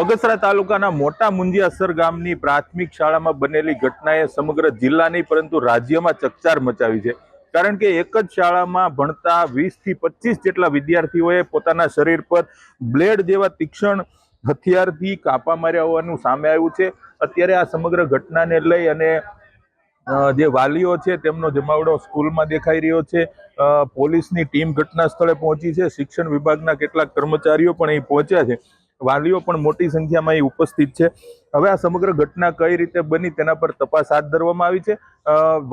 બગસરા તાલુકાના મોટા મુંજિયાસર ગામની પ્રાથમિક શાળામાં બનેલી ઘટનાએ સમગ્ર જિલ્લા નહીં પરંતુ રાજ્યમાં ચકચાર મચાવી છે। કારણ કે એક જ શાળામાં ભણતા 20 થી 25 જેટલા વિદ્યાર્થીઓએ પોતાના શરીર પર બ્લેડ જેવા તીક્ષ્ણ હથિયારથી કાપા માર્યા હોવાનું સામે આવ્યું છે। અત્યારે આ સમગ્ર ઘટનાને લઈ અને જે વાલીઓ છે તેમનો જમાવડો સ્કૂલમાં દેખાઈ રહ્યો છે। પોલીસની ટીમ ઘટના સ્થળે પહોંચી છે। શિક્ષણ વિભાગના કેટલાક કર્મચારીઓ પણ અહીં પહોંચ્યા છે। વાલીઓ પણ મોટી સંખ્યામાં અહીં ઉપસ્થિત છે। હવે આ સમગ્ર ઘટના કઈ રીતે બની તેના પર તપાસ હાથ ધરવામાં આવી છે।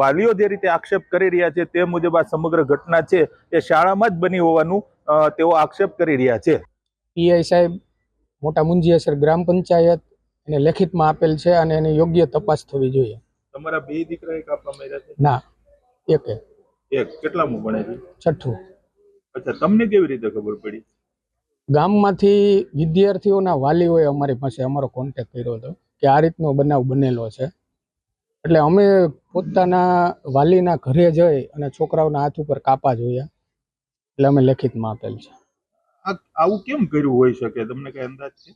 વાલીઓ જે રીતે આક્ષેપ કરી રહ્યા છે તે મુજબ આ સમગ્ર ઘટના છે એ શાળામાં જ બની હોવાનું તેઓ આક્ષેપ કરી રહ્યા છે। પીઆઈ સાહેબ મોટા મુંજિયાસર ગ્રામ પંચાયત એને લેખિતમાં આપેલ છે અને એની યોગ્ય તપાસ થવી જોઈએ। તમારા બે દીકરા કાપવા માર્યા છે? ના, એક કેટલામું ભણે છે? 6થું। અચ્છા, તમને કેવી રીતે ખબર પડી? ગામમાંથી વિદ્યાર્થીઓના વાલીઓએ અમારી પાસે અમારો કોન્ટેક્ટ કર્યો હતો કે આ રીતનો બનાવ બનેલો છે, એટલે અમે પોતાના વાલીના ઘરે જઈ અને છોકરાઓના હાથ ઉપર કાપા જોયા, એટલે અમે લેખિતમાં આપેલ છે। આવું કેમ કર્યું હોઈ શકે, તમને કઈ અંદાજ છે?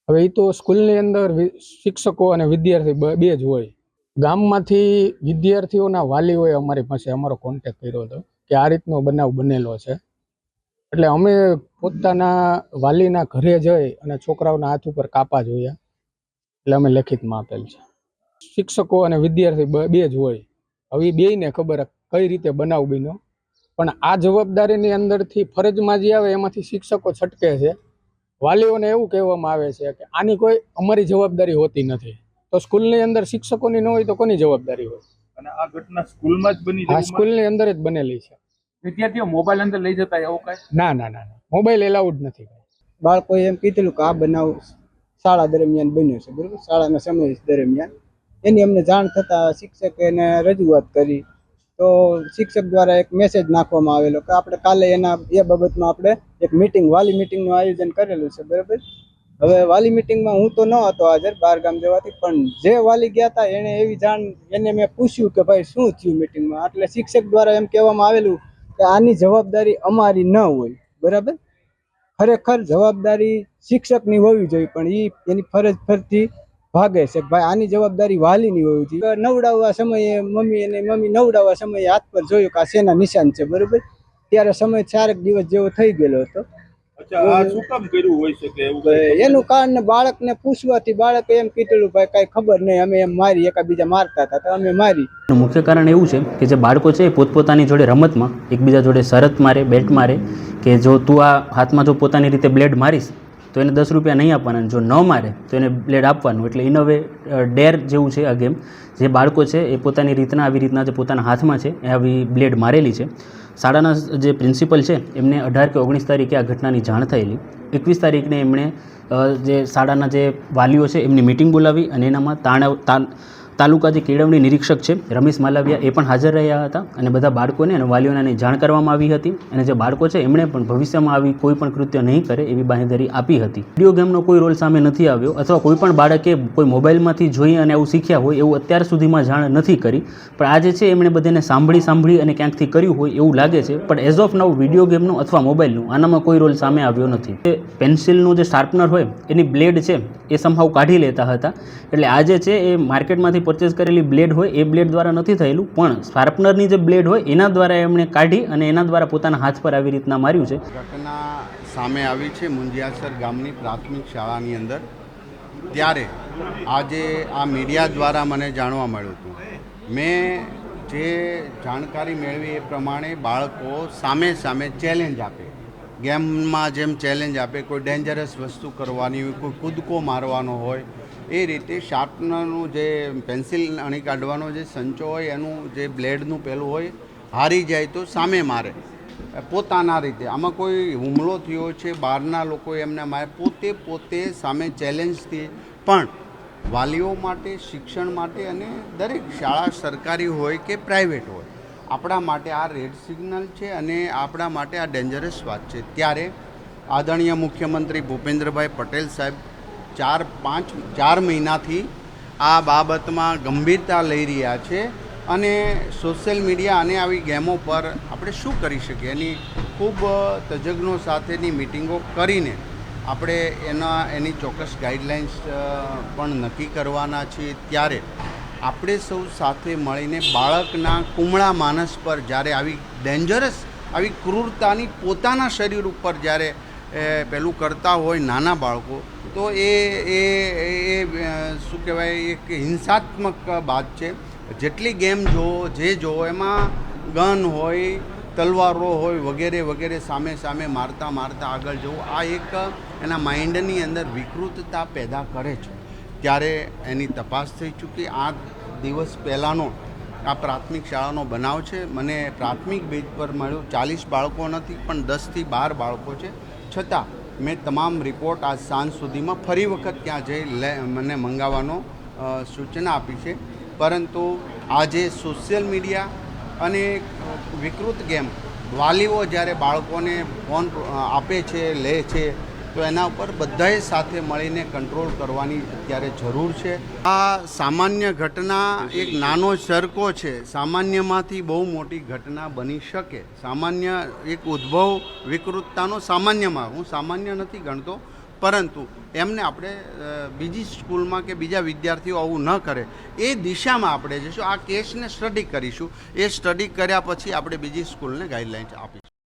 હવે એ તો સ્કૂલની અંદર શિક્ષકો અને વિદ્યાર્થી બે જ હોય। ગામમાંથી વિદ્યાર્થીઓના વાલીઓએ અમારી પાસે અમારો કોન્ટેક્ટ કર્યો હતો કે આ રીતનો બનાવ બનેલો છે, એટલે અમે પોતાના વાલીના ઘરે જઈ અને છોકરાઓના હાથ ઉપર કાપા જોયા, એટલે અમે લેખિતમાં આપેલ છે। શિક્ષકો અને વિદ્યાર્થી બે જ હોય। હવે એ બેયને ખબર કઈ રીતે બનાવ બન્યો, પણ આ જવાબદારીની અંદરથી ફરજમાં જે આવે એમાંથી શિક્ષકો છટકે છે। વાલીઓને એવું કહેવામાં આવે છે કે આની કોઈ અમારી જવાબદારી હોતી નથી, તો સ્કૂલની અંદર શિક્ષકોની ન હોય તો કોની જવાબદારી હોય? અને આ ઘટના સ્કૂલમાં જ બની? આ સ્કૂલની અંદર જ બનેલી છે। વિદ્યાર્થીઓ મોબાઈલ અંદર લઈ જતા એવું કઈ? ના, મોબાઈલ એલાઉડ નથી। બાળકોએ એમ કીધેલું કે આ બનાવ શાળા દરમિયાન બન્યો છે, બરાબર? શાળાના સમય દરમિયાન એની અમને જાણ થતાં શિક્ષકે એને રજૂઆત કરી, તો શિક્ષક દ્વારા એક મેસેજ નાખવામાં આવેલો કે આપણે કાલે એ બાબતમાં આપણે એક વાલી મિટિંગનું આયોજન કરેલું છે, બરાબર? હવે વાલી મિટિંગમાં હું તો ન હતો હાજર, બહાર ગામ જવાથી, પણ જે વાલી ગયા હતા એને એવી જાણ, એને મેં પૂછ્યું કે ભાઈ શું થયું મિટિંગમાં, એટલે શિક્ષક દ્વારા એમ કહેવામાં આવેલું કે આની જવાબદારી અમારી ન હોય, બરાબર? ખરેખર જવાબદારી શિક્ષકની હોવી જોઈએ, પણ એની ફરજથી ભાગે છે કે ભાઈ આની જવાબદારી વાલીની હોવી જોઈએ। નવડાવવા સમયે મમ્મી નવડાવવા સમયે હાથ પર જોયું કે આ શેના નિશાન છે, બરાબર? ત્યારે સમય 4 દિવસ જેવો થઈ ગયેલો હતો। શું કામ કર્યું હોય શકે એવું? એનું કારણ બાળકને પૂછવાથી બાળકે એમ કીધેલું ભાઈ કઈ ખબર નહીં, અમે એમ મારી, એકાબીજા મારતા હતા તો અમે મારી। મુખ્ય કારણ એવું છે કે જે બાળકો છે એ પોતપોતાની જોડે રમતમાં એકબીજા જોડે શરત મારે, બેટ મારે કે જો તું આ હાથમાં જો પોતાની રીતે બ્લેડ મારીશ તો એને 10 રૂપિયા નહીં આપવાના, જો ન મારે તો એને બ્લેડ આપવાનું। એટલે ઇન અ વે ડેર જેવું છે આ ગેમ। જે બાળકો છે એ પોતાની રીતના આવી રીતના જે પોતાના હાથમાં છે એ આવી બ્લેડ મારેલી છે। શાળાના જે પ્રિન્સિપલ છે એમને 18 કે 19 તારીખે આ ઘટનાની જાણ થયેલી। 21 તારીખને એમણે જે શાળાના જે વાલીઓ છે એમની મિટિંગ બોલાવી અને એનામાં તાલુકા જે કેળવણી નિરીક્ષક છે રમેશ માલવિયા એ પણ હાજર રહ્યા હતા અને બધા બાળકોને અને વાલીઓને જાણ કરવામાં આવી હતી। અને જે બાળકો છે એમણે પણ ભવિષ્યમાં આવી કોઈ પણ કૃત્ય નહીં કરે એવી બાંહેધરી આપી હતી। વિડીયો ગેમનો કોઈ રોલ સામે નથી આવ્યો અથવા કોઈ પણ બાળકે કોઈ મોબાઈલમાંથી જોઈ અને આવું શીખ્યા હોય એવું અત્યાર સુધીમાં જાણ નથી કરી, પણ આ જે છે એમણે બધાને સાંભળી અને ક્યાંકથી કર્યું હોય એવું લાગે છે। પણ એઝ ઓફ નાઉ વિડીયો ગેમનો અથવા મોબાઈલનું આનામાં કોઈ રોલ સામે આવ્યો નથી। પેન્સિલનું જે શાર્પનર હોય એની બ્લેડ છે એ સમહાવ કાઢી લેતા હતા, એટલે આ જે છે એ માર્કેટમાંથી પરચેસ કરેલી બ્લેડ હોય એ બ્લેડ દ્વારા નથી થયેલું, પણ શાર્પનરની જે બ્લેડ હોય એના દ્વારા એમણે કાઢી અને એના દ્વારા પોતાના હાથ પર આવી રીતના માર્યું છે। ઘટના સામે આવી છે મુંજિયાસર ગામની પ્રાથમિક શાળાની અંદર। ત્યારે આજે આ મીડિયા દ્વારા મને જાણવા મળ્યું હતું। મેં જે જાણકારી મેળવી એ પ્રમાણે બાળકો સામે ચેલેન્જ આપે, ગેમમાં જેમ ચેલેન્જ આપે, કોઈ ડેન્જરસ વસ્તુ કરવાની હોય, કોઈ કૂદકો મારવાનો હોય, એ રીતે શાર્પનરનું જે પેન્સિલ અણી કાઢવાનો જે સંચો હોય એનું જે બ્લેડનું પેલું હોય હારી જાય તો સામે મારે પોતાના રીતે। આમાં કોઈ હુમલો થયો છે, બહારના લોકોએ એમને મારે, પોતે સામે ચેલેન્જથી, પણ વાલીઓ માટે, શિક્ષણ માટે અને દરેક શાળા સરકારી હોય કે પ્રાઇવેટ હોય આપણા માટે આ રેડ સિગ્નલ છે અને આપણા માટે આ ડેન્જરસ વાત છે। ત્યારે આદરણીય મુખ્યમંત્રી ભૂપેન્દ્રભાઈ પટેલ સાહેબ 4 મહિનાથી આ બાબતમાં ગંભીરતા લઈ રહ્યા છે અને સોશિયલ મીડિયા અને આવી ગેમો પર આપણે શું કરી શકીએ એની ખૂબ તજજ્ઞો સાથેની મિટિંગો કરીને આપણે એની ચોક્કસ ગાઈડલાઇન્સ પણ નક્કી કરવાના છીએ. ત્યારે આપણે સૌ સાથે મળીને બાળકના કુમળા માનસ પર જ્યારે આવી ડેન્જરસ, આવી ક્રૂરતાની પોતાના શરીર ઉપર જ્યારે પેલું કરતા હોય નાના બાળકો, તો એ શું કહેવાય, એક હિંસાત્મક બાત છે. જેટલી ગેમ જોવો, જે જોવો, એમાં ગન હોય, તલવારો હોય, વગેરે વગેરે, સામે સામે મારતા મારતા આગળ જવું, આ એક એના માઇન્ડની અંદર વિકૃતતા પેદા કરે છે. ત્યારે એની તપાસ થઈ ચૂકી. 8 દિવસ પહેલાંનો આ પ્રાથમિક શાળાનો બનાવ છે. મને પ્રાથમિક બેઝ પર મળ્યું 40 બાળકો નથી પણ 10 થી 12 બાળકો છે. છતાં મેં તમામ રિપોર્ટ આજ સાંજ સુધીમાં ફરી વખત ત્યાં જઈ મને મંગાવવાનો સૂચના આપી છે. પરંતુ આજે સોશિયલ મીડિયા અને વિકૃત ગેમ, વાલીઓ જ્યારે બાળકોને ફોન આપે છે, લે છે, તો એના ઉપર બધાએ સાથે મળીને કંટ્રોલ કરવાની અત્યારે જરૂર છે. આ સામાન્ય ઘટના એક નાનો ચરકો છે. સામાન્યમાંથી બહુ મોટી ઘટના બની શકે. સામાન્ય એક ઉદ્ભવ વિકૃતતાનો સામાન્યમાં, હું સામાન્ય નથી ગણતો, પરંતુ એમને આપણે બીજી સ્કૂલમાં કે બીજા વિદ્યાર્થીઓ આવું ન કરે એ દિશામાં આપણે જઈશું. આ કેસને સ્ટડી કરીશું. એ સ્ટડી કર્યા પછી આપણે બીજી સ્કૂલને ગાઈડલાઇન્સ આપીશું.